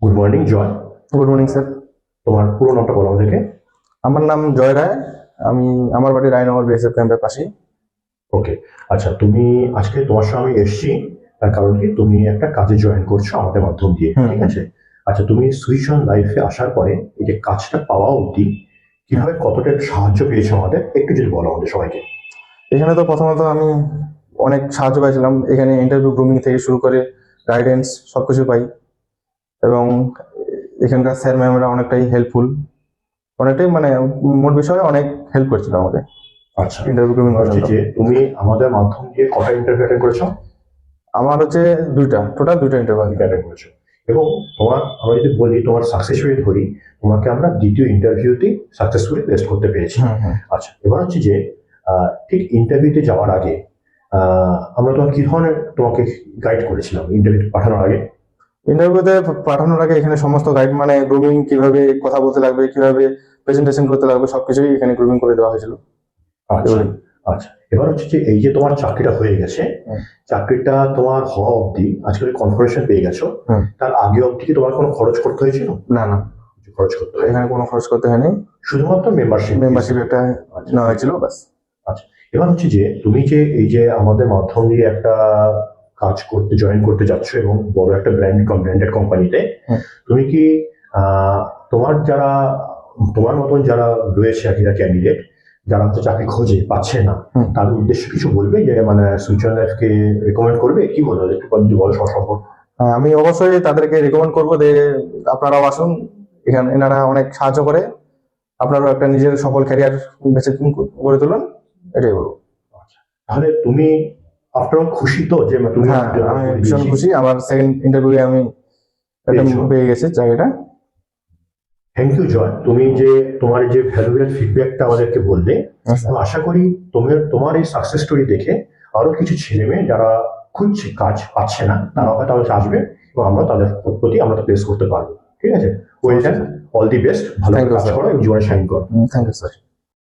Good morning Joy. Good morning sir. তোমার পুরো নামটা বলো আমাদেরকে। আমার নাম জয় রায়। আমার বাড়ি রায়নগর বিএসএফ ক্যাম্পের পাশেই। ওকে, আচ্ছা তুমি আজকে তোমার সঙ্গে আমি এসছি তার কারণ কি তুমি একটা কাজে জয়েন করছো আমাদের মাধ্যম দিয়ে, ঠিক আছে? আচ্ছা, তুমি সুইচ অন লাইফে আসার পরে এই যে কাজটা পাওয়া অবধি কিভাবে কতটা সাহায্য পেয়েছো আমাদের একটু যদি বলো আমাদের সবাইকে। এখানে তো প্রথমত আমি অনেক সাহায্য পাইছিলাম। এখানে ইন্টারভিউ গ্রুমিং থেকে শুরু করে গাইডেন্স সবকিছু পাই, এবং এখানকার স্যার ম্যামরা অনেকটাই হেল্পফুল, অনেকটাই মানে মোট বিষয়ে অনেক হেল্প করছিল আমাকে আচ্ছা, ইন্টারভিউ গ্রুমিং হচ্ছে পর্যন্ত। যে তুমি আমাদের মাধ্যম দিয়ে কটা ইন্টারভিউ অ্যাটেন্ড করেছো? আমার হচ্ছে টোটাল দুইটা ইন্টারভিউ। অ্যাটেন্ড করেছো এবং তোমার আমরা যদি বলি তোমার সাকসেস রেট ধরি, তোমাকে আমরা দ্বিতীয় ইন্টারভিউতেই সাকসেসফুলি প্লেস করতে পেরেছি। আচ্ছা, এবার হচ্ছে যে ঠিক ইন্টারভিউতে যাওয়ার আগে আমরা তোমার কি ধরনের তোমাকে গাইড করেছিলাম ইন্টারভিউ পাঠানোর আগে? ইন্টারভিউতে পাঠানোর আগে এখানে সমস্ত গাইড, মানে গ্রুমিং কিভাবে কথা বলতে লাগবে, কিভাবে প্রেজেন্টেশন করতে লাগবে, সবকিছুই এখানে গ্রুমিং করে দেওয়া হয়েছিল। আচ্ছা আচ্ছা, এবার হচ্ছে যে এই যে তোমার চাকরিটা হয়ে গেছে, চাকরিটা তোমার হওয়া অবধি আজকে কনফারেশন পেয়ে গেছো, তার আগে অবধি কি তোমার কোনো খরচ করতে হয়েছিল? না না, খরচ করতে হয় এখানে কোনো খরচ করতে হয়নি, শুধুমাত্র মেম্বারশিপ একটা নেওয়া হয়েছিল বাস। আচ্ছা, এবার হচ্ছে যে তুমি যে এই যে আমাদের মাধ্যম দিয়ে একটা কাজ করতে জয়েন করতে যাচ্ছ এবং বড় একটা ব্র্যান্ডেড কোম্পানিতে, তুমি কি তোমার যারা তোমার মতন যারা রয়েছে আর কি ক্যান্ডিডেট যারা হচ্ছে চাকরি খোঁজে পাচ্ছে না, তাদের উদ্দেশ্যে কিছু বলবে যে মানে সুইচ অন লাইফকে রেকমেন্ড করবে, কি বলবো একটু যদি বলো সসম্ভব। আমি অবশ্যই তাদেরকে রেকমেন্ড করবো যে আপনারাও আসুন, এখানে এনারা অনেক সাহায্য করে, আপনারাও একটা নিজের সফল ক্যারিয়ার বেছে গড়ে তুলুন, এটাই বলবো। তাহলে তুমি আপনার খুশি তো যে তুমি? হ্যাঁ, আমি ভীষণ খুশি। আমার সেকেন্ড ইন্টারভিউ আমি পেয়ে গেছি জায়গাটা। থ্যাংক ইউ জয়, তুমি যে তোমার এই যে ভ্যালুয়েবল ফিডব্যাকটা আমাদেরকে বললে। আমি আশা করি তোমার এই সাকসেস স্টোরি দেখে আরো কিছু ছেলে মেয়ে যারা খুঁজছে কাজ পাচ্ছে না তারা হয়তো আমাদের আসবে এবং আমরা তাদের প্রতি আমরা প্লেস করতে পারবো। ঠিক আছে, well done, all the best, ভালো কাজ করো এবং জীবনে শাইন করো। Thank you sir.